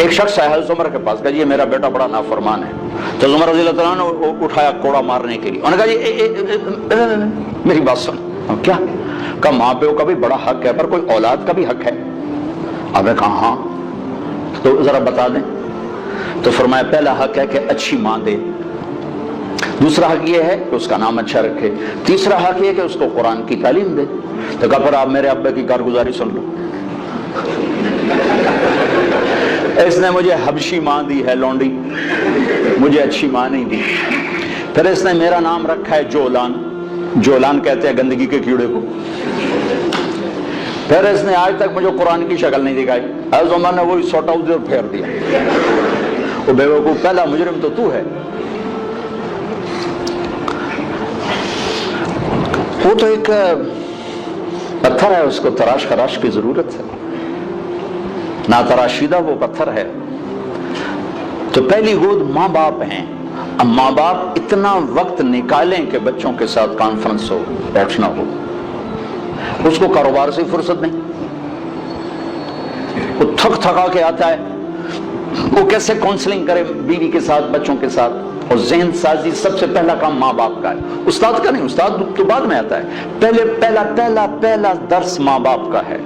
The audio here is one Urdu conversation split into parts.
ایک شخص آیا حضرت عمر کے پاس، کہا جی میرا بیٹا بڑا نافرمان ہے. تو عمر رضی اللہ تعالیٰ نے اٹھایا کوڑا مارنے کے لیے. انہوں نے کہا جی میری بات سن. کیا؟ کہا ماں پیو کا بھی بڑا حق ہے، پر کوئی اولاد کا بھی حق ہے. اب نے کہا ہاں، تو ذرا بتا دیں. تو فرمایا پہلا حق ہے کہ اچھی ماں دے، دوسرا حق یہ ہے کہ اس کا نام اچھا رکھے، تیسرا حق یہ کہ اس کو قرآن کی تعلیم دے. تو کہا پھر آپ میرے ابا کی کارگزاری سن لو. اس نے مجھے حبشی ماں دی ہے لونڈی، مجھے اچھی ماں نہیں دی. پھر اس نے میرا نام رکھا ہے جولان، جولان کہتے ہیں گندگی کے کیڑے کو. پھر اس نے آج تک مجھے قرآن کی شکل نہیں دکھائی. حضرت عمر نے وہی سوٹا ادھر پھیر دیا. وہ بے وقوف، پہلا مجرم تو ہے. وہ تو ایک پتھر ہے، اس کو تراش خراش کی ضرورت ہے، نہ تراشیدہ وہ پتھر ہے. تو پہلی گود ماں باپ ہیں. اب ماں باپ اتنا وقت نکالیں کہ بچوں کے ساتھ کانفرنس ہو، بیٹھنا ہو. اس کو کاروبار سے فرصت نہیں، وہ تھک تھکا کے آتا ہے، وہ کیسے کاؤنسلنگ کرے بیوی کے ساتھ، بچوں کے ساتھ. اور ذہن سازی سب سے پہلا کام ماں باپ کا ہے، استاد کا نہیں. استاد تو بعد میں آتا ہے، پہلا درس ماں باپ کا ہے.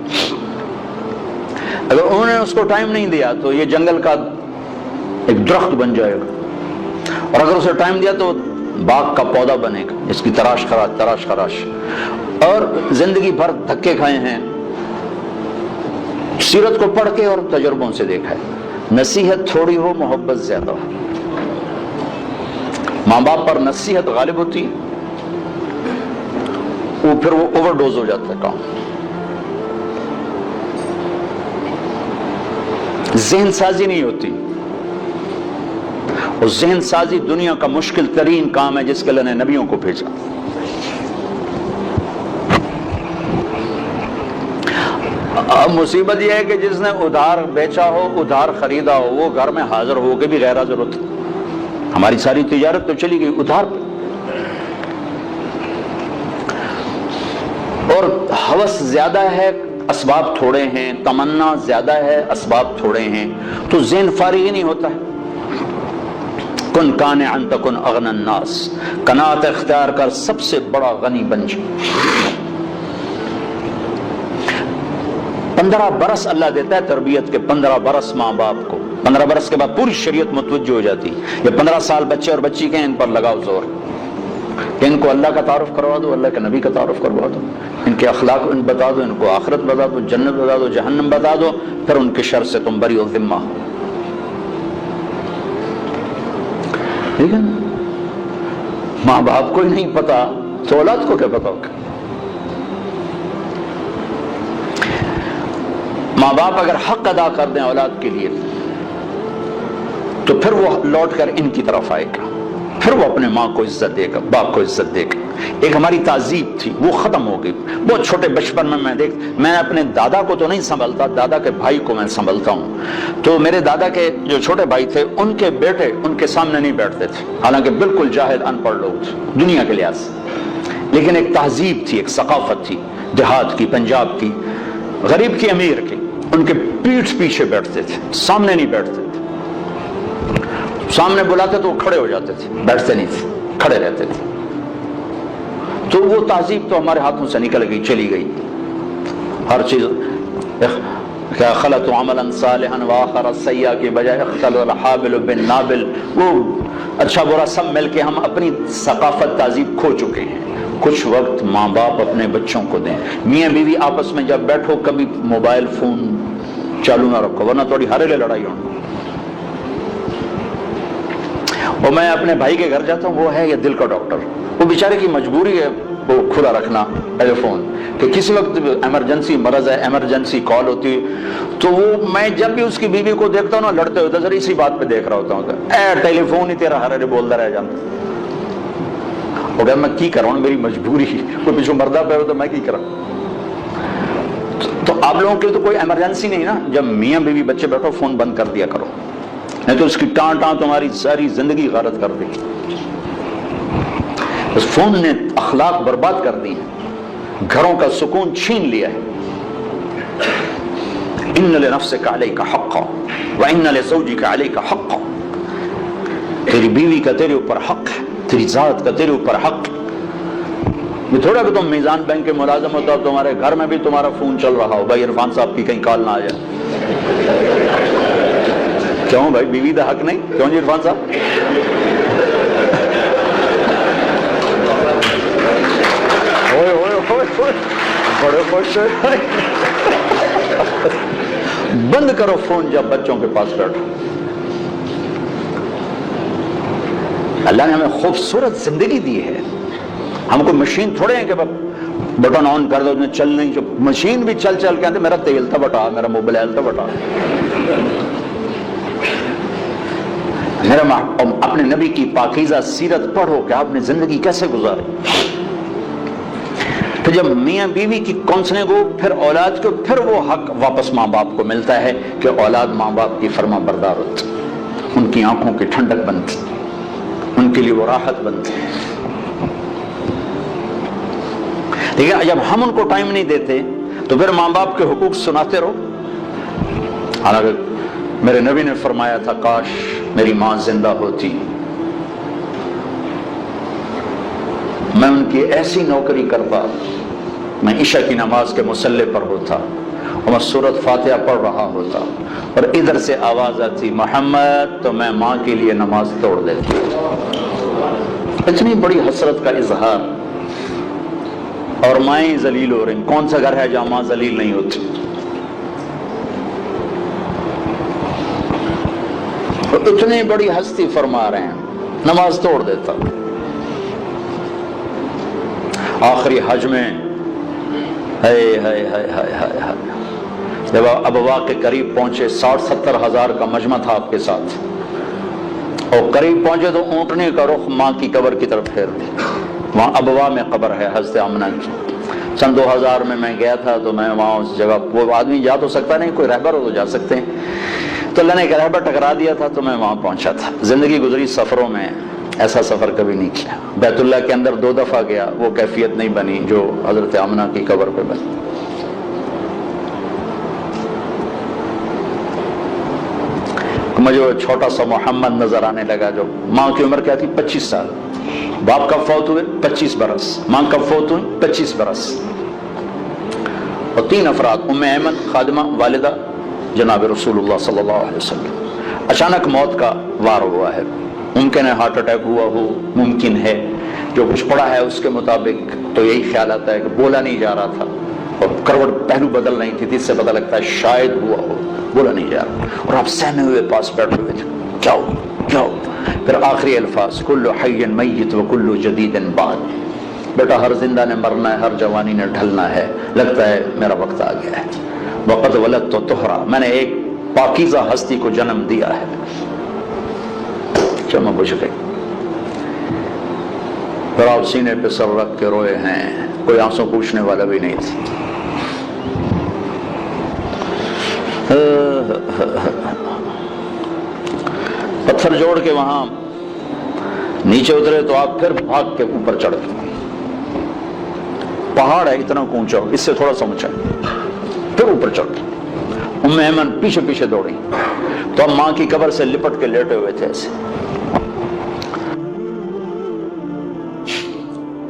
اگر انہوں نے اس کو ٹائم نہیں دیا تو یہ جنگل کا ایک درخت بن جائے گا، اور اگر اسے ٹائم دیا تو باغ کا پودا بنے گا. اس کی تراش خراش. اور زندگی بھر دھکے کھائے ہیں، سیرت کو پڑھ کے اور تجربوں سے دیکھا ہے. نصیحت تھوڑی ہو، محبت زیادہ ہو. ماں باپ پر نصیحت غالب ہوتی ہے، وہ پھر وہ اوور ڈوز ہو جاتا ہے کام. ذہن سازی نہیں ہوتی، اور ذہن سازی دنیا کا مشکل ترین کام ہے جس کے لیے نبیوں کو بھیجا. اب مصیبت یہ ہے کہ جس نے ادھار بیچا ہو، ادھار خریدا ہو، وہ گھر میں حاضر ہو کے بھی غیر حاضر ہوتا. ہماری ساری تجارت تو چلی گئی ادھار پہ. اور ہوس زیادہ ہے، اسباب تھوڑے ہیں. تمنا زیادہ ہے، اسباب تھوڑے ہیں، تو ذہن فارغ ہی نہیں ہوتا ہے. کن قانعا تکن اغنى الناس، قناعت اختیار کر، سب سے بڑا غنی بن جا. 15 برس اللہ دیتا ہے تربیت کے، 15 برس ماں باپ کو. 15 برس کے بعد پوری شریعت متوجہ ہو جاتی. یہ 15 سال بچے اور بچی کے، ان پر لگاؤ زور، کہ ان کو اللہ کا تعارف کروا دو، اللہ کے نبی کا تعارف کروا دو، ان کے اخلاق ان بتا دو، ان کو آخرت بتا دو، جنت بتا دو، جہنم بتا دو. پھر ان کے شر سے تم بری و ذمہ ہو. ٹھیک ہے نا؟ ماں باپ کو ہی نہیں پتا تو اولاد کو کیا پتا ہوگا. ماں باپ اگر حق ادا کر دیں اولاد کے لیے تو پھر وہ لوٹ کر ان کی طرف آئے گا، پھر وہ اپنے ماں کو عزت دے گا، باپ کو عزت دے گا. ایک ہماری تہذیب تھی وہ ختم ہو گئی. بہت چھوٹے بچپن میں میں اپنے دادا کو تو نہیں سنبھلتا، دادا کے بھائی کو میں سنبھلتا ہوں. تو میرے دادا کے جو چھوٹے بھائی تھے، ان کے بیٹے ان کے سامنے نہیں بیٹھتے تھے، حالانکہ بالکل جاہل ان پڑھ لوگ تھے دنیا کے لحاظ سے. لیکن ایک تہذیب تھی، ایک ثقافت تھی، دیہات کی، پنجاب کی، غریب کی، امیر کی. ان کے پیٹھ پیچھے بیٹھتے تھے، سامنے نہیں بیٹھتے تھے. سامنے بلاتے تو وہ کھڑے ہو جاتے تھے، بیٹھتے نہیں تھے، کھڑے رہتے تھے. تو وہ تہذیب تو ہمارے ہاتھوں سے نکل گئی، چلی گئی. ہر چیز کیا خلط عملا صالحا واخر سیئا کے بجائے اختل الحابل بالنابل، وہ اچھا برا سب مل کے ہم اپنی ثقافت تہذیب کھو چکے ہیں. کچھ وقت ماں باپ اپنے بچوں کو دیں. میاں بیوی آپس میں جب بیٹھو کبھی موبائل فون چالو نہ رکھو، ورنہ تھوڑی ہر لے لڑائی ہونا. اور میں اپنے بھائی کے گھر جاتا ہوں، وہ ہے یہ دل کا ڈاکٹر. وہ بیچارے کی مجبوری ہے وہ کھلا رکھنا ٹیلی فون، کہ کسی وقت ایمرجنسی مرض ہے، ایمرجنسی کال ہوتی ہے. تو وہ میں جب بھی اس کی بیوی کو دیکھتا ہوں نا لڑتے ہوتے، ذرا اسی بات پہ دیکھ رہا ہوتا ہوں، اے ٹیلی فون ہی تیرا ہر بولتا رہ جاتا. وہ کہ میں کی کروں، میری مجبوری، کوئی پیچھو مردہ پہ ہو تو میں کی کروں. تو آپ لوگوں کے تو کوئی ایمرجنسی نہیں نا، جب میاں بیوی بچے بیٹھو فون بند کر دیا کرو، نہیں تو اس کی ٹان تمہاری ساری زندگی غارت کر دے گی. اس فون نے اخلاق برباد کر دی ہیں، گھروں کا سکون چھین لیا ہے. ان لنفسک علیک حقا وان لزوجک علیک حقا، تیری بیوی کا تیرے اوپر حق ہے، تیری ذات کا تیرے اوپر حق ہے۔ یہ تھوڑا کہ تم میزان بینک کے ملازم ہوتا ہو، تمہارے گھر میں بھی تمہارا فون چل رہا ہو، بھائی عرفان صاحب کی کہیں کال نہ آ جائے۔ کیوں بھائی، بیوی دا حق نہیں؟ کیوں جی عرفان صاحب؟ بڑے خوش ہوئے۔ بند کرو فون جب بچوں کے پاس بیٹھو۔ اللہ نے ہمیں خوبصورت زندگی دی ہے، ہم کو مشین تھوڑے ہیں کہ بٹن آن کر دو چل نہیں، جو مشین بھی چل چل کے میرا تیل تھا بٹا، میرا موبائل تھا بٹا۔ اپنے نبی کی پاکیزہ سیرت پڑھو کہ آپ نے زندگی کیسے گزاری۔ پھر جب میاں بیوی کی کونسلنگ ہو، پھر اولاد کو، پھر وہ حق واپس ماں باپ کو ملتا ہے کہ اولاد ماں باپ کی فرما بردار ہوتی، ان کی آنکھوں کی ٹھنڈک بنتی، ان کے لیے وہ راحت بنتی۔ لیکن جب ہم ان کو ٹائم نہیں دیتے تو پھر ماں باپ کے حقوق سناتے رہو۔ حالانکہ میرے نبی نے فرمایا تھا کاش میری ماں زندہ ہوتی، میں ان کی ایسی نوکری کرتا، میں عشاء کی نماز کے مصلی پر ہوتا اور میں سورۃ فاتحہ پڑھ رہا ہوتا اور ادھر سے آواز آتی محمد، تو میں ماں کے لیے نماز توڑ دیتی۔ اتنی بڑی حسرت کا اظہار، اور مائیں ذلیل ہو رہی۔ کون سا گھر ہے جہاں ماں ذلیل نہیں ہوتی؟ اتنی بڑی ہستی فرما رہے ہیں نماز توڑ دیتا۔ آخری حج میں جب ابوا کے قریب پہنچے، 60-70 ہزار کا مجمع تھا آپ کے ساتھ، اور قریب پہنچے تو اونٹنے کا رخ ماں کی قبر کی طرف پھیر دی۔ وہاں ابوا میں قبر ہے حضرت آمنہ کی۔ سن 2000 میں گیا تھا تو میں وہاں اس جگہ، وہ آدمی جا تو سکتا نہیں، کوئی رہبر ہو تو جا سکتے ہیں، تو اللہ نے ایک رہبر ٹکرا دیا تھا تو میں وہاں پہنچا تھا۔ زندگی گزری سفروں میں، ایسا سفر کبھی نہیں کیا۔ بیت اللہ کے اندر 2 دفعہ گیا، وہ کیفیت نہیں بنی جو حضرت آمنہ کی قبر پہ بنی۔ مجھے وہ چھوٹا سا محمد نظر آنے لگا، جو ماں کی عمر کیا تھی؟ 25 سال، باپ کب فوت ہوئے؟ 25 برس، ماں کب فوت ہوئی؟ 25 برس، اور 3 افراد، ام ایمن خادمہ والدہ جناب رسول اللہ صلی اللہ علیہ وسلم۔ اچانک موت کا وار ہوا ہے، ممکن ہے ہارٹ اٹیک ہوا ہو، ممکن ہے جو کچھ پڑا ہے اس کے مطابق تو یہی خیال آتا ہے کہ بولا نہیں جا رہا تھا اور کروٹ پہلو بدل نہیں تھی، اس سے پتہ لگتا ہے شاید ہوا ہو، بولا نہیں جا رہا، اور آپ سہمے ہوئے پاس بیٹھے ہوئے تھے، کیا ہو کیا ہو؟ پھر آخری الفاظ کل حی میت و کل جدید بعد، بیٹا ہر زندہ نے مرنا ہے، ہر جوانی نے ڈھلنا ہے، لگتا ہے میرا وقت آ گیا ہے۔ وقت ولدت تو طہرا، میں نے ایک پاکیزہ ہستی کو جنم دیا ہے۔ چمہ بجھ گئی، پھر آپ سینے پہ سر رکھ کے روئے ہیں، کوئی آنسو پوچھنے والا بھی نہیں تھی۔ پتھر جوڑ کے وہاں نیچے اترے تو آپ پھر بھاگ کے اوپر چڑھ گئے۔ پہاڑ ہے اتنا اونچا، اس سے تھوڑا سا اونچا، پھر اوپر چڑھ گئے۔ ام ایمن پیچھے پیچھے دوڑی تو ہم ماں کی قبر سے لپٹ کے لیٹے ہوئے تھے ایسے۔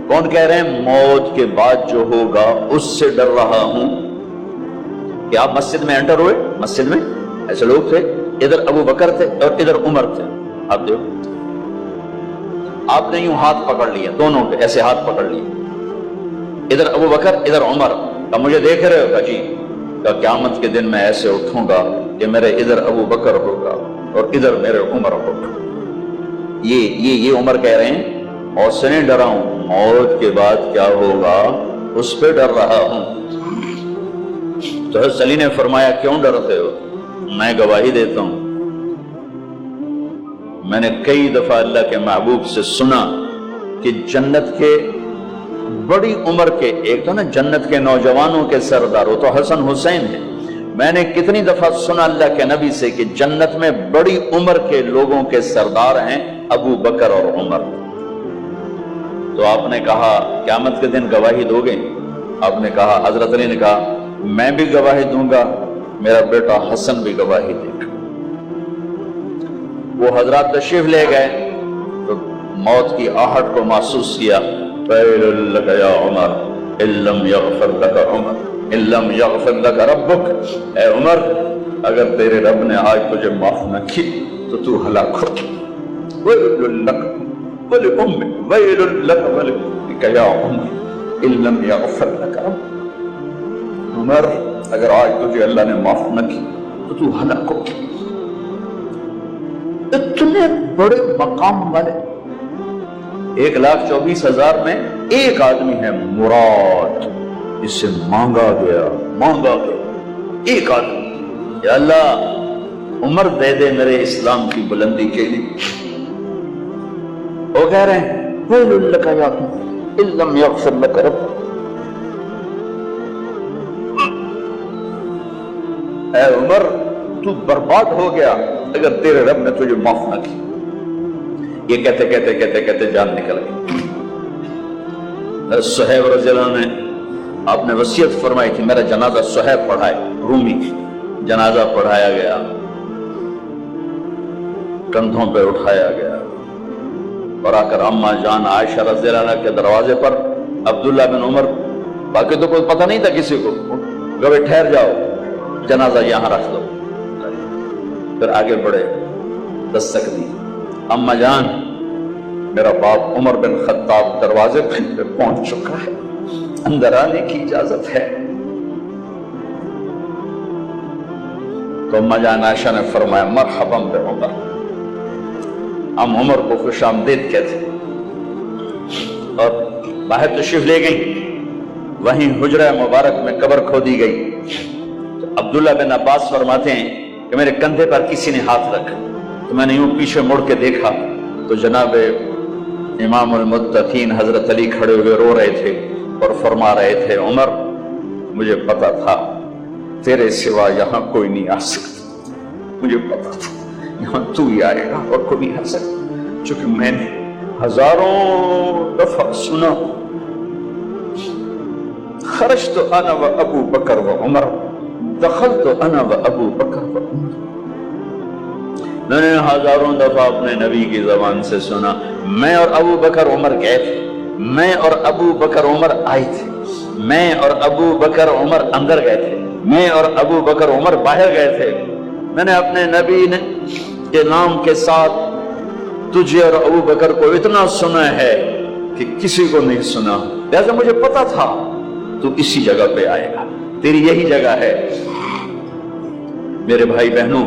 کون کہہ رہے ہیں موت کے بعد جو ہوگا اس سے ڈر رہا ہوں؟ کہ آپ مسجد میں انٹر ہوئے، مسجد میں ایسے لوگ تھے، ادھر ابو بکر تھے اور ادھر عمر تھے، آپ دیکھو، آپ نے یوں ہاتھ پکڑ لیا، دونوں کے ایسے ہاتھ پکڑ لیے، ادھر ابو بکر ادھر عمر، اب مجھے دیکھ رہے ہو جی، کہ قیامت کے دن میں ایسے اٹھوں گا کہ میرے ادھر ابو بکر ہوگا اور ادھر میرے عمر ہوگا۔ یہ عمر کہہ رہے ہیں اور سے نہیں ڈرا ہوں، موت کے بعد کیا ہوگا اس پہ ڈر رہا ہوں۔ تو حضرت علی نے فرمایا کیوں ڈرتے ہو؟ میں گواہی دیتا ہوں، میں نے کئی دفعہ اللہ کے محبوب سے سنا کہ جنت کے بڑی عمر کے، ایک تو نا جنت کے نوجوانوں کے سردار، وہ تو حسن حسین ہے، میں نے کتنی دفعہ سنا اللہ کے نبی سے کہ جنت میں بڑی عمر کے لوگوں کے سردار ہیں ابو بکر اور عمر۔ تو آپ نے کہا قیامت کے دن گواہی دو گے؟ آپ نے کہا، حضرت علی نے کہا میں بھی گواہی دوں گا میرا بیٹا حسن بھی گواہی دے گا۔ وہ حضرات تشریف لے گئے تو موت کی آہٹ کو محسوس کیا، ویل لک یا عمر ان لم یغفر لک عمر ان لم یغفر لک ربک، اے عمر اگر تیرے رب نے آج تجھے معاف نہ کی تو تو ہلاک ہو۔ ویل لک ولأمک ویل لک ولأمک یا عمر ان لم یغفر لک ربک، عمر اگر آج تجھے اللہ نے معاف نہ کی تو تو ہلاک ہو۔ اتنے بڑے مقام والے 1,24,000 میں ایک آدمی ہے مراد، اس سے مانگا گیا ایک آدمی، یا اللہ عمر دے دے میرے اسلام کی بلندی کے لیے۔ وہ کہہ رہے ہیں ویل لک یا عمر ان لم یغفر لک ربک، اے عمر تو برباد ہو گیا اگر تیرے رب نے تجھے معاف نہ کی۔ یہ کہتے کہتے جان نکل گئی۔ صہیب رضی اللہ عنہ نے آپ نے وصیت فرمائی تھی میرا جنازہ صہیب پڑھائے، رومی کی جنازہ پڑھایا گیا، کندھوں پہ اٹھایا گیا اور آ کر اما جان عائشہ رضی اللہ عنہ کے دروازے پر عبداللہ بن عمر، باقی تو کوئی پتہ نہیں تھا کسی کو، گوے ٹھہر جاؤ جنازہ یہاں رکھ دو، پھر آگے بڑھے، دستک دی، اما جان میرا باپ عمر بن خطاب دروازے پہ پہنچ چکا ہے، اندر آنے کی اجازت ہے۔ تو اما جان عائشہ نے فرمایا مرحبا بعمر، ہم عمر کو خوش آمدید کہتے اور باہر تشریف لے گئی۔ وہیں حجرہ مبارک میں قبر کھودی گئی تو عبداللہ بن عباس فرماتے ہیں کہ میرے کندھے پر کسی نے ہاتھ رکھا تو میں نے یوں پیچھے مڑ کے دیکھا تو جناب امام المتقین حضرت علی کھڑے ہوئے رو رہے تھے اور فرما رہے تھے عمر مجھے پتا تھا تیرے سوا یہاں کوئی نہیں آ سکتا، مجھے پتا تھا یہاں تو ہی آئے گا اور کوئی نہیں آ سکتا، چونکہ میں نے ہزاروں دفعہ سنا خرجت انا و ابو بکر و عمر دخلت انا و ابو بکر و عمر، میں نے ہزاروں دفعہ اپنے نبی کی زبان سے سنا میں اور ابو بکر عمر گئے تھے، میں اور ابو بکر عمر آئے تھے، میں اور ابو بکر عمر اندر گئے تھے، میں اور ابو بکر عمر باہر گئے تھے، میں نے اپنے نبی کے نام کے ساتھ تجھے اور ابو بکر کو اتنا سنا ہے کہ کسی کو نہیں سنا، لہذا مجھے پتا تھا تو اسی جگہ پہ آئے گا، تیری یہی جگہ ہے۔ میرے بھائی بہنوں،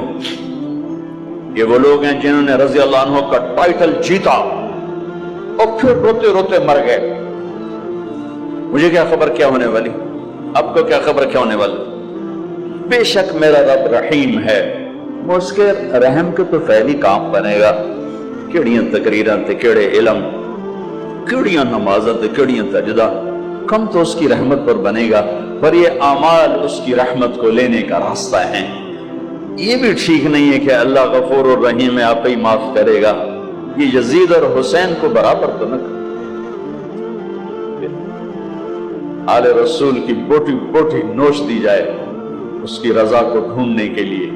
یہ وہ لوگ ہیں جنہوں نے رضی اللہ عنہ کا ٹائٹل جیتا اور پھر روتے روتے مر گئے۔ مجھے کیا خبر کیا ہونے والی، اب کو کیا خبر کیا ہونے والی، بے شک میرا رب رحیم ہے، وہ اس کے رحم کے تو فعلی کام بنے گا، کیڑیاں تقریراں تے کیڑے علم، کیڑیاں نمازاں تے کیڑیاں سجدہ، کم تو اس کی رحمت پر بنے گا، پر یہ اعمال اس کی رحمت کو لینے کا راستہ ہے۔ یہ بھی ٹھیک نہیں ہے کہ اللہ غفور الرحیم ہے آپ ہی معاف کرے گا، یہ یزید اور حسین کو برابر تو نہ کرے۔ آل رسول کی بوٹی بوٹی نوچ دی جائے اس کی رضا کو ڈھونڈنے کے لیے،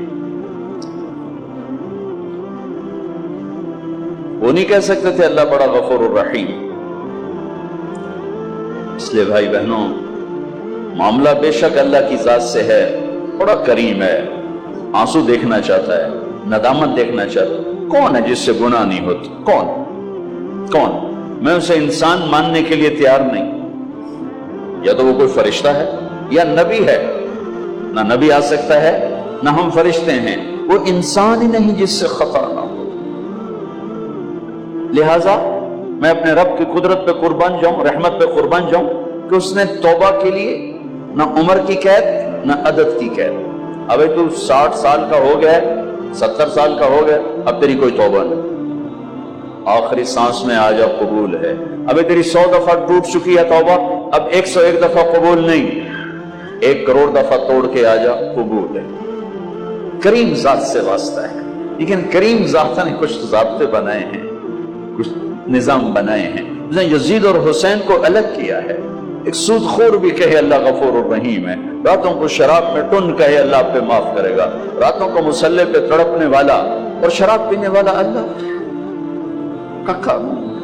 وہ نہیں کہہ سکتے تھے اللہ بڑا غفور الرحیم۔ اس لیے بھائی بہنوں، معاملہ بے شک اللہ کی ذات سے ہے، بڑا کریم ہے، آنسو دیکھنا چاہتا ہے، ندامت دیکھنا چاہتا ہے۔ کون ہے جس سے گناہ نہیں ہوتی؟ کون؟ میں اسے انسان ماننے کے لیے تیار نہیں، یا تو وہ کوئی فرشتہ ہے یا نبی ہے، نہ نبی آ سکتا ہے نہ ہم فرشتے ہیں، وہ انسان ہی نہیں جس سے خطا نہ ہو۔ لہذا میں اپنے رب کی قدرت پہ قربان جاؤں، رحمت پہ قربان جاؤں کہ اس نے توبہ کے لیے نہ عمر کی قید نہ عدد کی قید، ابھی تو 60 سال کا ہو گیا، 70 سال کا ہو گیا، اب تیری کوئی توبہ نہیں، آخری سانس میں آ جا قبول ہے، ابھی تیری 100 دفعہ ٹوٹ چکی ہے توبہ، اب 101 دفعہ قبول نہیں، 1 کروڑ دفعہ توڑ کے آ جا قبول ہے۔ کریم ذات سے واسطہ ہے، لیکن کریم ذات نے کچھ ضابطے بنائے ہیں، کچھ نظام بنائے ہیں، اس نے یزید اور حسین کو الگ کیا ہے، ایک سود خور بھی کہے اللہ غفور الرحیم ہے، راتوں کو شراب میں ٹن کہے اللہ آپ پہ معاف کرے گا، راتوں کو مصلے پہ تڑپنے والا اور شراب پینے والا اللہ کا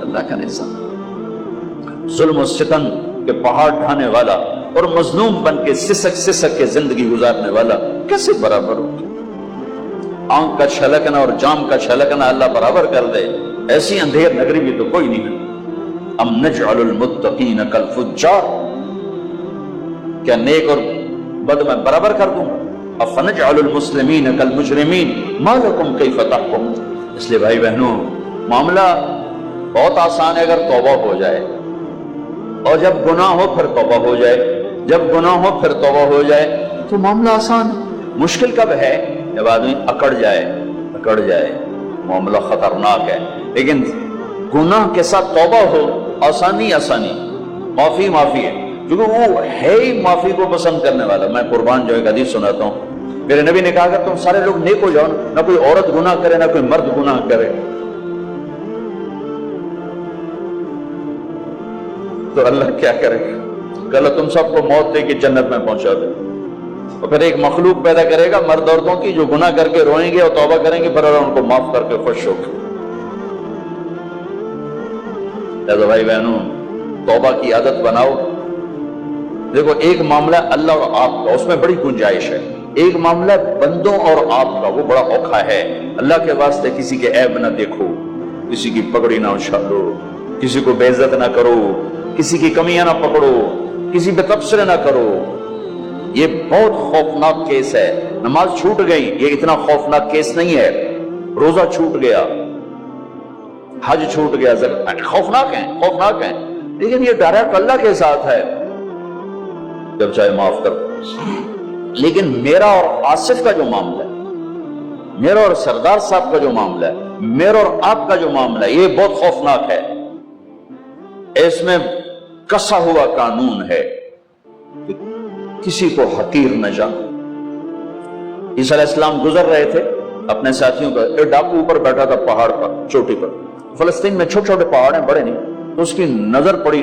اللہ کا نظام، ظلم و ستم کے پہاڑ ڈھانے والا اور مظلوم بن کے سسک سسک کے زندگی گزارنے والا کیسے برابر ہو؟ آنکھ کا چھلکنا اور جام کا چھلکنا اللہ برابر کر دے، ایسی اندھیر نگری بھی تو کوئی نہیں ہے۔ ام نجعل المتقین کالفجار، کیا نیک اور بد میں برابر کر دوں؟ افنجعل المسلمین کالمجرمین ما لکم کیف تحکمون۔ اس لیے بھائی بہنوں، معاملہ بہت آسان ہے اگر توبہ ہو جائے، اور جب گناہ ہو پھر توبہ ہو جائے، جب گناہ ہو پھر توبہ ہو جائے تو معاملہ آسان ہے۔ مشکل کب ہے؟ جب آدمی اکڑ جائے، معاملہ خطرناک ہے۔ لیکن گناہ کے ساتھ توبہ ہو، آسانی معافی ہے، کیونکہ وہ ہے ہی معافی کو پسند کرنے والا۔ میں قربان جو ایک حدیث سناتا ہوں، میرے نبی نے کہا کہ تم سارے لوگ نیک ہو جاؤ، نہ کوئی عورت گناہ کرے نہ کوئی مرد گناہ کرے، تو اللہ کیا کرے گا؟ کہ سب کو موت دے کے جنت میں پہنچا دے، اور پھر ایک مخلوق پیدا کرے گا مرد عورتوں کی جو گناہ کر کے روئیں گے اور توبہ کریں گے، پھر اللہ ان کو معاف کر کے خوش ہو گے۔ لہذا بھائی بہنوں، توبہ کی عادت بناؤ۔ دیکھو، ایک معاملہ اللہ اور آپ کا، اس میں بڑی گنجائش ہے۔ ایک معاملہ بندوں اور آپ کا، وہ بڑا اوکھا ہے۔ اللہ کے واسطے کسی کے عیب نہ دیکھو، کسی کی پگڑی نہ اچھالو، کسی کو بے عزت نہ کرو، کسی کی کمیاں نہ پکڑو، کسی پہ تبصرے نہ کرو۔ یہ بہت خوفناک کیس ہے۔ نماز چھوٹ گئی، یہ اتنا خوفناک کیس نہیں ہے۔ روزہ چھوٹ گیا، حج چھوٹ گیا، خوفناک ہیں، لیکن یہ ڈائریکٹ اللہ کے ساتھ ہے، جب چاہے معاف کر۔ لیکن میرا اور آصف کا جو معاملہ ہے، میرا اور سردار صاحب کا جو معاملہ ہے، میرا اور آپ کا جو معاملہ ہے، یہ بہت خوفناک ہے۔ اس میں کسا ہوا قانون ہے کہ کسی کو حقیر نہ جانو۔ عیسیٰ علیہ السلام گزر رہے تھے اپنے ساتھیوں کا، ایک ڈاکو اوپر بیٹھا تھا پہاڑ پر، چوٹی پر۔ فلسطین میں چھوٹے چھوٹے پہاڑ ہیں، بڑے نہیں، تو اس کی نظر پڑی،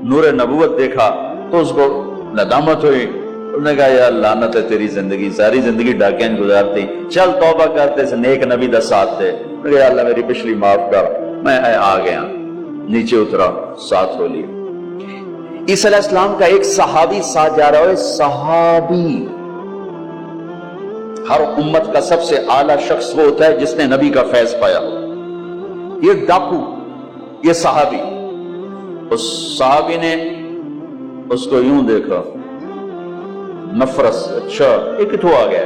نور نبوت دیکھا تو اس کو ندامت ہوئی۔ انہوں نے کہا یا لعنت ہے تیری زندگی، ساری زندگی ڈاکیاں گزارتی، چل توبہ کرتے سے نیک نبی دا ساتھ دے۔ یا اللہ میری پچھلی معاف کر، میں آ گیا، نیچے اترا، ساتھ ہو لی۔ عیسیٰ علیہ السلام کا ایک صحابی ساتھ جا رہا ہے، صحابی۔ ہر امت کا سب سے اعلیٰ شخص وہ ہوتا ہے جس نے نبی کا فیض پایا۔ یہ ڈاکو، یہ صحابی، اس صحابی نے اس کو یوں دیکھا، نفرت سے، اچھا یہ کتوں آ گیا؟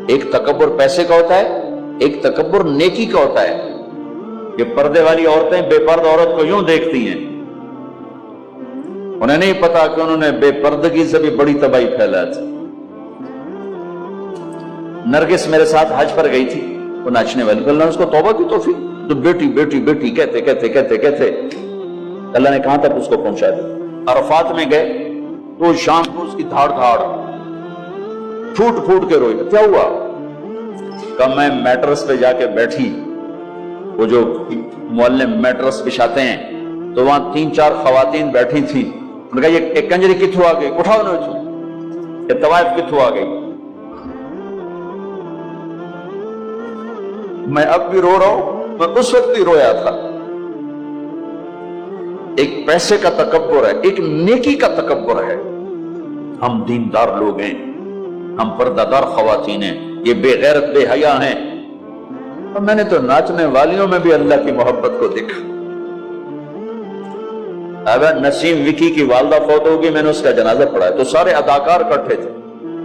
ایک تکبر پیسے کا ہوتا ہے، ایک تکبر نیکی کا ہوتا ہے۔ یہ پردے والی عورتیں بے پردہ عورت کو یوں دیکھتی ہیں، انہیں نہیں پتا کہ انہوں نے بے پردگی سے بھی بڑی تباہی پھیلا تھی۔ نرگس میرے ساتھ حج پر گئی تھی، وہ ناچنے والی، اللہ نے اس کو توبہ کی توفیق، تو بیٹی بیٹی بیٹی کہتے اللہ نے کہاں تک اس کو پہنچا دیا۔ عرفات میں گئے تو شام کو اس کی دھاڑ پھوٹ پھوٹ کے روئی۔ کیا ہوا؟ کہ میں میٹرس پہ جا کے بیٹھی، وہ جو معلم میٹرس بچھاتے ہیں، تو وہاں 3-4 خواتین بیٹھی تھیں۔ انہوں نے کہا یہ ایک کنجری کتوں آ گئی، اٹھاؤ نہ اٹھو، یہ طوائف کتوں آ گئی۔ میں اب بھی رو رہا ہوں، میں اس وقت بھی رویا تھا۔ ایک پیسے کا تکبر ہے، ایک نیکی کا تکبر ہے۔ ہم دیندار لوگ ہیں، ہم پردہ دار خواتین ہیں، یہ بے غیرت بے حیا ہیں۔ اور میں نے تو ناچنے والیوں میں بھی اللہ کی محبت کو دیکھا۔ اگر نسیم وکی کی والدہ فوت ہوگی، میں نے اس کا جنازہ پڑھا تو سارے اداکار اکٹھے تھے،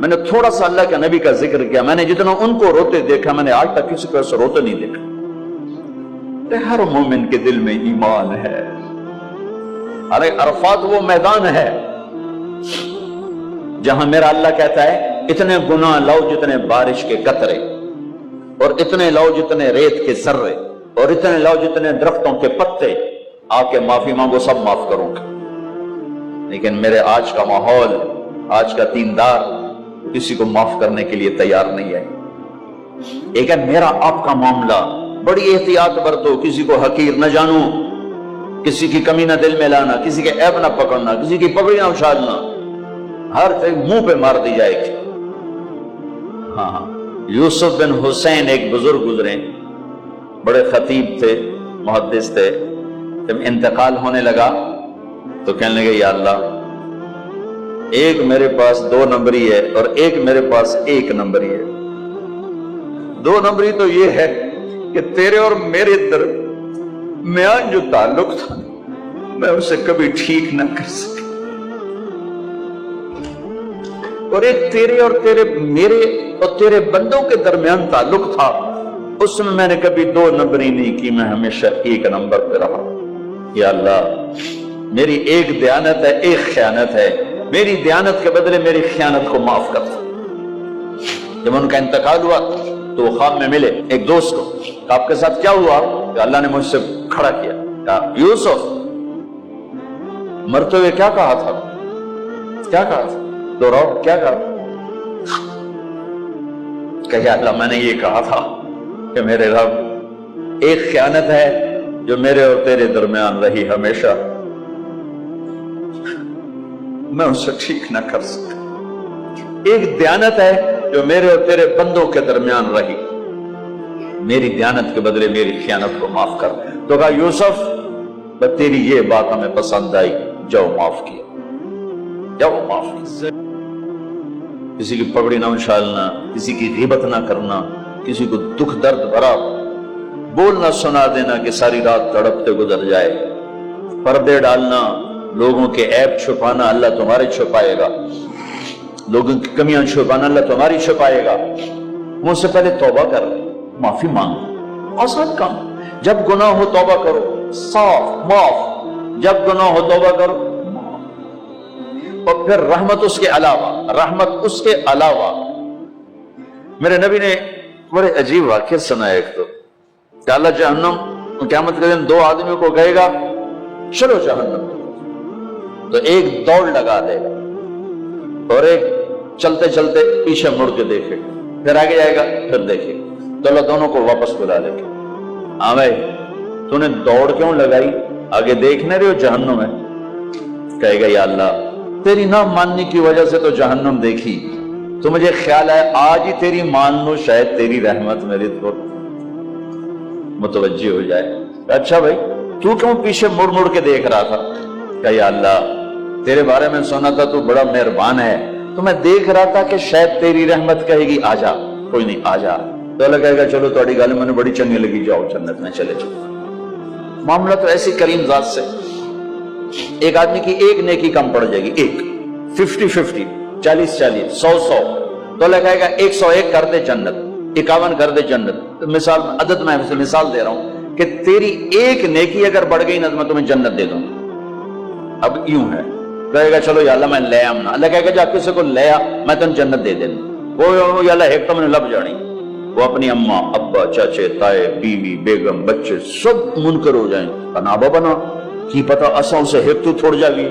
میں نے تھوڑا سا اللہ کے نبی کا ذکر کیا۔ میں نے جتنا ان کو روتے دیکھا، میں نے آج تک کسی کو ایسے روتے نہیں دیکھا۔ ہر مومن کے دل میں ایمان ہے۔ ارے عرفات وہ میدان ہے جہاں میرا اللہ کہتا ہے اتنے گناہ لاؤ جتنے بارش کے قطرے، اور اتنے لاؤ جتنے ریت کے ذرے، اور اتنے لاؤ جتنے درختوں کے پتے، آ کے معافی مانگو، سب معاف کروں گا۔ لیکن میرے آج کا ماحول، آج کا دیندار کسی کو معاف کرنے کے لیے تیار نہیں ہے۔ لیکن میرا آپ کا معاملہ، بڑی احتیاط برتو، کسی کو حقیر نہ جانو۔ کسی کی کمی نہ دل میں لانا، کسی کے عیب نہ پکڑنا، کسی کی پگڑی نہ اچھالنا، ہر چیز منہ پہ مار دی جائے گی۔ ہاں، یوسف بن حسین ایک بزرگ گزرے، بڑے خطیب تھے، محدث تھے۔ جب انتقال ہونے لگا تو کہنے لگے یا اللہ، ایک میرے پاس 2 نمبری ہے اور ایک میرے پاس 1 نمبری ہے۔ 2 نمبری تو یہ ہے کہ تیرے اور میرے درمیان جو تعلق تھا میں اسے کبھی ٹھیک نہ کر سکا، اور ایک تیرے اور میرے اور تیرے بندوں کے درمیان تعلق تھا، اس میں نے کبھی 2 نمبری نہیں کی، میں ہمیشہ 1 نمبر پہ رہا۔ یا اللہ، میری ایک دیانت ہے، ایک خیانت ہے، میری دیانت کے بدلے میری خیانت کو معاف کر۔ جب ان کا انتقال ہوا تو وہ خواب میں ملے ایک دوست کو، کہ آپ کے ساتھ کیا ہوا؟ کہ اللہ نے مجھ سے کھڑا کیا، کہا یوسف مرتے ہوئے کیا کہا تھا؟ کیا کہا تھا؟ دوہراؤ، کیا کہا؟ کہ یا اللہ، میں نے یہ کہا تھا کہ میرے رب، ایک خیانت ہے جو میرے اور تیرے درمیان رہی ہمیشہ، میں اسے ٹھیک نہ کر سکتا، ایک دیانت ہے جو میرے اور تیرے بندوں کے درمیان رہی، میری دیانت کے بدلے میری خیانت کو معاف کر۔ تو کہا یوسف، تیری یہ بات ہمیں پسند آئی، جاؤ معاف کیا، جاؤ معاف کیا۔ کسی کی پگڑی نہ اچھالنا، کسی کی غیبت نہ کرنا، کسی کو دکھ درد بھرا بول نہ سنا دینا کہ ساری رات تڑپتے گزر جائے، پردے ڈالنا، لوگوں کے عیب چھپانا اللہ تمہارے چھپائے گا، لوگوں کی کمیاں چھپانا اللہ تمہاری چھپائے گا۔ مجھ سے پہلے توبہ کر، معافی مانگو، آسان کام۔ جب گناہ ہو توبہ کرو، صاف معاف، جب گناہ ہو توبہ کرو، اور پھر رحمت اس کے علاوہ، رحمت اس کے علاوہ۔ میرے نبی نے بڑے عجیب واقعہ سنا ہے ایک، تو کہ اللہ جہنم قیامت کے دن 2 آدمیوں کو کہے گا چلو جہنم، تو ایک دوڑ لگا دے گا اور ایک چلتے چلتے پیچھے مڑ کے دیکھے گا، پھر آگے جائے گا، پھر دیکھے گا، تو اللہ دونوں کو واپس بلا لے گا۔ ہاں بھائی، تو نے دوڑ کیوں لگائی؟ آگے دیکھنے رہے ہو جہنم ہے؟ کہے گا یا اللہ، تیری نہ ماننے کی وجہ سے تو جہنم دیکھی، تو مجھے خیال ہے آج ہی تیری مان لوں، شاید تیری رحمت میری طرف متوجہ ہو جائے۔ اچھا بھائی، تو کیوں پیچھے مڑ مڑ کے دیکھ رہا تھا؟ کہ یا اللہ، تیرے بارے میں سنا تھا تو بڑا مہربان ہے، تو میں دیکھ رہا تھا کہ شاید تیری رحمت کہے گی آ جا۔ کوئی نہیں، آ جا۔ تو اللہ کہے گا چلو تھوڑی گل میں نے بڑی چنگی لگی، جاؤ جنت میں چلے جاؤ۔ معاملہ تو ایسی کریم ذات سے، ایک آدمی کی ایک نیکی کم پڑ جائے گی، ایک 50-50، 40-40، 100-100، تو اللہ کہے گا 101 کر دے جنت، 51 کر دے جنت۔ مثال عدد میں مثال دے رہا ہوں کہ تیری ایک نیکی اگر بڑھ گئی نا تو میں تمہیں جنت دے دوں۔ اب یوں ہے، کہے گا چلو یا اللہ میں لے آمنا، اللہ کہے گا جا کسی کو لے آ، میں تمہیں جنت دے دینا۔ وہ یا اللہ ایک تو میں نے لب جانی، وہ اپنی اماں، ابا، چاچے، تائے، بیوی، بیگم، بچے سب منکر ہو جائیں، نابا بنا کی پتا اساں سے ہیک تو تھوڑ جاوی،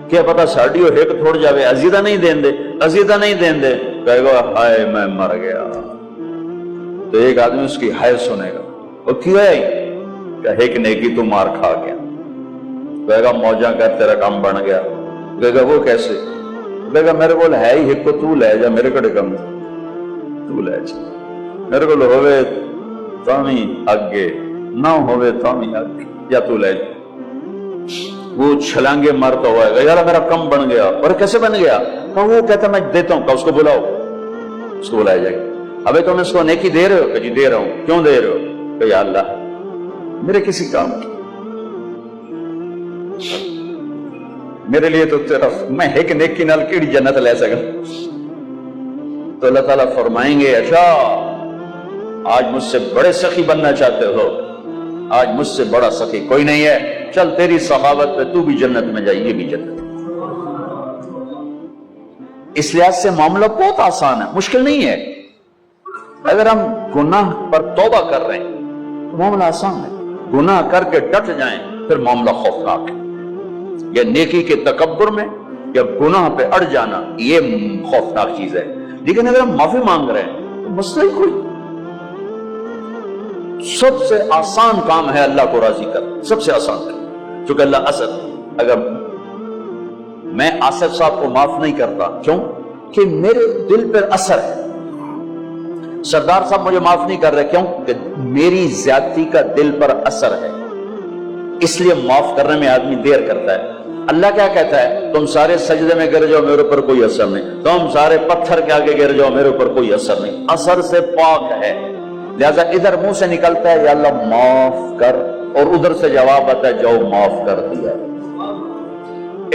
کیا پتا ساڑیو ہیک تھوڑ جاوے، عزیدہ نہیں دین دے، عزیدہ نہیں دین دے۔ کہے گا ہائے میں مر گیا۔ تو ایک آدمی اس کی ہائے سنے گا، وہ کیوں ہے؟ کہ ایک نیکی تو مار کھا گیا۔ کہے گا موجہ کر، تیرا کام بن گیا۔ کہے گا وہ کیسے؟ کہے گا میرے کو ہے ہی ایک کو، تو لے جا، میرے کڑے کم تو لے جا، میرے کو ہوئے تامی آگے، نہ ہوئے تامی آگے، یا تو لے جا۔ وہ چھلانگے مارتا ہوا ہے، یار میرا کم بن گیا۔ اور کیسے بن گیا؟ کہ وہ کہتا میں دیتا ہوں، کہ اس کو بلاؤ، اس کو بلایا جائے گا۔ ابھی تم اس کو نیکی دے رہے ہو؟ کہ جی دے رہا ہوں۔ کیوں دے رہے ہو؟ کہ یا اللہ میرے کسی کام کی، میرے لیے تو تیرا، میں ایک نیکی نال کیڑی جنت لے سکا۔ تو اللہ تعالیٰ فرمائیں گے اچھا آج مجھ سے بڑے سخی بننا چاہتے ہو؟ آج مجھ سے بڑا سخی کوئی نہیں ہے، چل تیری سخاوت پہ تو بھی جنت میں جائے، یہ بھی جنت۔ اس لحاظ سے معاملہ بہت آسان ہے، مشکل نہیں ہے۔ اگر ہم گناہ پر توبہ کر رہے ہیں تو معاملہ آسان ہے، گناہ کر کے ڈٹ جائیں پھر معاملہ خوفناک ہے۔ یا نیکی کے تکبر میں یا گناہ پہ اڑ جانا، یہ خوفناک چیز ہے۔ لیکن اگر ہم معافی مانگ رہے ہیں تو مسئلہ ہی کوئی، سب سے آسان کام ہے اللہ کو راضی کر، سب سے آسان کام۔ چونکہ اللہ اسد، اگر میں آصف صاحب کو معاف نہیں کرتا، کیوں کہ میرے دل پر اثر ہے، سردار صاحب مجھے معاف نہیں کر رہے، کیوں کہ میری زیادتی کا دل پر اثر ہے، اس لیے معاف کرنے میں آدمی دیر کرتا ہے۔ اللہ کیا کہتا ہے؟ تم سارے سجدے میں گر جاؤ، میرے اوپر کوئی اثر نہیں، تم سارے پتھر کے آگے گر جاؤ، میرے اوپر کوئی اثر نہیں، اثر سے پاک ہے، لہذا ادھر منہ سے نکلتا ہے یا اللہ معاف کر، اور ادھر سے جواب آتا ہے جاؤ معاف کر دیا۔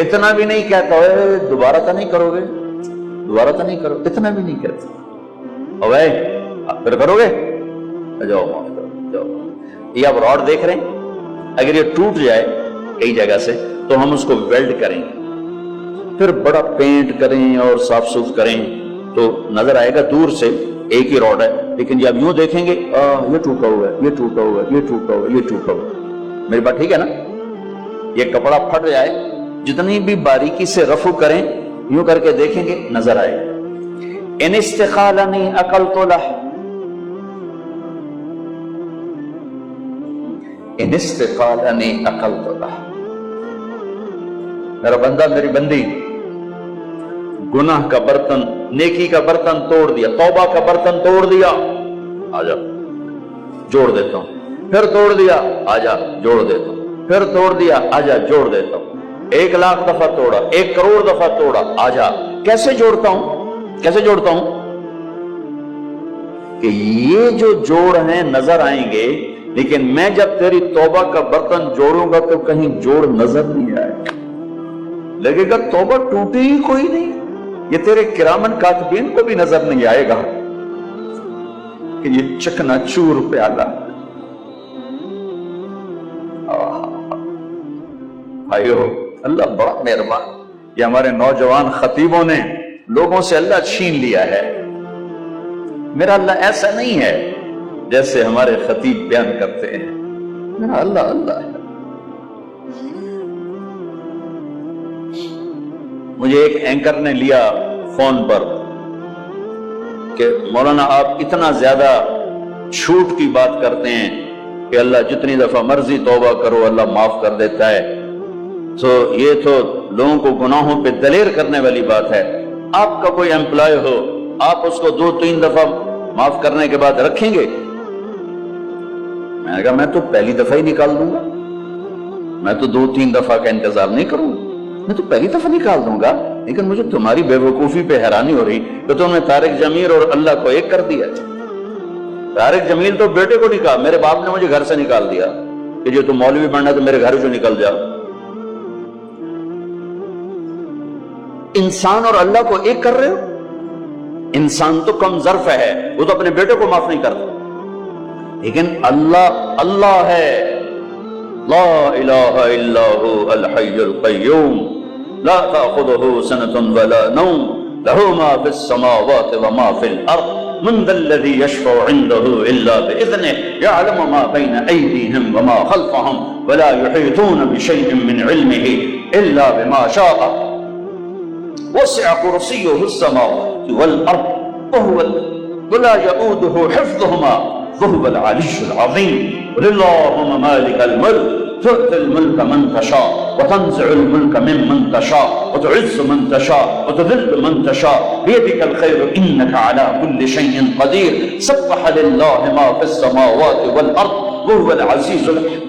اتنا بھی نہیں کہتا ہے دوبارہ تو نہیں کرو گے، دوبارہ تو نہیں کرو، اتنا بھی نہیں کہتا، اوے پھر کرو گے، جاؤ معاف کرو، جاؤ۔ یہ آپ راڈ دیکھ رہے ہیں، اگر یہ ٹوٹ جائے کئی جگہ سے تو ہم اس کو ویلڈ کریں گے، پھر بڑا پینٹ کریں اور صاف ستھرا کریں تو نظر آئے گا دور سے ایک ہی راڈ ہے، لیکن جب یوں دیکھیں گے یہ ٹوٹا ہوا ہے، یہ ٹوٹا ہوا ہے، یہ ٹوٹا ہوا ہے، یہ ٹوٹا ہوا ہے۔ میری بات ٹھیک ہے نا؟ یہ کپڑا پھٹ جائے، جتنی بھی باریکی سے رفو کریں، یوں کر کے دیکھیں گے نظر آئے گا۔ ان استقالنی اکلت لہ، ان استقالنی اکلت لہ، میرا بندہ میری بندی گناہ کا برتن، نیکی کا برتن توڑ دیا، توبہ کا برتن توڑ دیا، آجا جوڑ دیتا ہوں، پھر توڑ دیا، آجا جوڑ دیتا ہوں، پھر توڑ دیا، آجا جوڑ دیتا ہوں، 1,00,000 دفعہ توڑا، 1 کروڑ دفعہ توڑا، آجا کیسے جوڑتا ہوں؟ کیسے جوڑتا ہوں؟ کہ یہ جو جوڑ ہیں نظر آئیں گے، لیکن میں جب تیری توبہ کا برتن جوڑوں گا تو کہیں جوڑ نظر نہیں آئے گا، لگے گا توبہ ٹوٹی ہی کوئی نہیں، یہ تیرے کرامن کاتبین کو بھی نظر نہیں آئے گا کہ یہ چکنا چور پیالہ۔ بھائیو، اللہ بڑا مہربان، یہ ہمارے نوجوان خطیبوں نے لوگوں سے اللہ چھین لیا ہے۔ میرا اللہ ایسا نہیں ہے جیسے ہمارے خطیب بیان کرتے ہیں، میرا اللہ اللہ ہے۔ مجھے ایک اینکر نے لیا فون پر کہ مولانا آپ اتنا زیادہ چھوٹ کی بات کرتے ہیں کہ اللہ جتنی دفعہ مرضی توبہ کرو اللہ معاف کر دیتا ہے، تو یہ تو لوگوں کو گناہوں پہ دلیر کرنے والی بات ہے۔ آپ کا کوئی امپلائی ہو، آپ اس کو 2-3 دفعہ معاف کرنے کے بعد رکھیں گے؟ میں نے کہا میں تو پہلی دفعہ ہی نکال دوں گا، میں تو 2-3 دفعہ کا انتظار نہیں کروں گا، میں تو پہلی دفعہ نکال دوں گا۔ لیکن مجھے تمہاری بے وقوفی پہ حیرانی ہو رہی کہ تم نے طارق جمیل اور اللہ کو ایک کر دیا۔ طارق جمیل تو بیٹے کو نکال، میرے باپ نے مجھے گھر سے نکال دیا کہ جو تم مولوی بننا تو میرے گھر سے نکل جا۔ انسان اور اللہ کو ایک کر رہے ہو؟ انسان تو کم ظرف ہے، وہ تو اپنے بیٹے کو معاف نہیں کرتا، لیکن اللہ اللہ ہے، لا الہ الا هو الحی القیوم لا تأخذه سنة ولا نوم له ما في السماوات وما في الأرض من ذا الذي يشفع عنده إلا بإذنه يعلم ما بين أيديهم وما خلفهم ولا يحيطون بشيء من علمه إلا بما شاء وسع كرسيه السماوات والأرض ولا يؤوده حفظهما وهو العلي العظيم قل اللهم مالك الملك تؤتي الملك من تشاء وتنزع الملك ممن تشاء وتعز من تشاء وتذل من تشاء بيدك الخير إنك على كل شيء قدير سبح لله ما في السماوات والأرض وهو العزيز الحكيم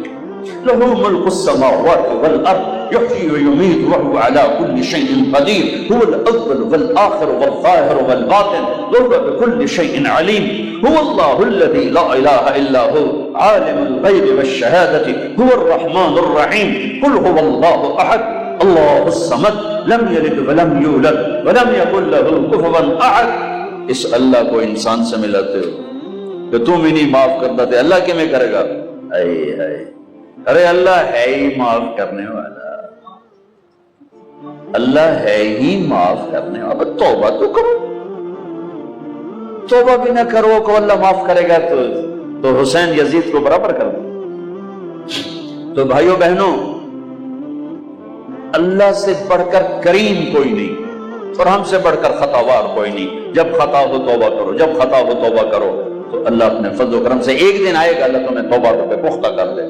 له ملك السماوات والأرض يحيي ويميت وهو على كل شيء قدير هو الأول والآخر والظاهر والباطن وهو بكل شيء عليم هو الله الذي لا إله إلا هو عالم الغيب والشهادة هو الرحمن الرحيم قل هو الله أحد الله الصمد لم يلد ولم يولد ولم يكن له كفوا أحد۔ اس اللہ کو انسان سے ملاتے ہو کہ تم ہی نہیں معاف کرتا تھے، اللہ کیوں میں کرے گا؟ ارے اللہ ہے ہی معاف کرنے والا، اللہ ہے ہی معاف کرنے والا، توبہ تو کرو، توبہ بھی نہ کرو کہ اللہ معاف کرے گا تو حسین یزید کو برابر کر دو۔ تو بھائیوں بہنوں، اللہ سے بڑھ کر کریم کوئی نہیں اور ہم سے بڑھ کر خطاوار کوئی نہیں۔ جب خطا ہو توبہ کرو، جب خطا ہو توبہ کرو، تو اللہ اپنے فضل و کرم سے ایک دن آئے گا اللہ تمہیں توبہ پہ پختہ کر دے۔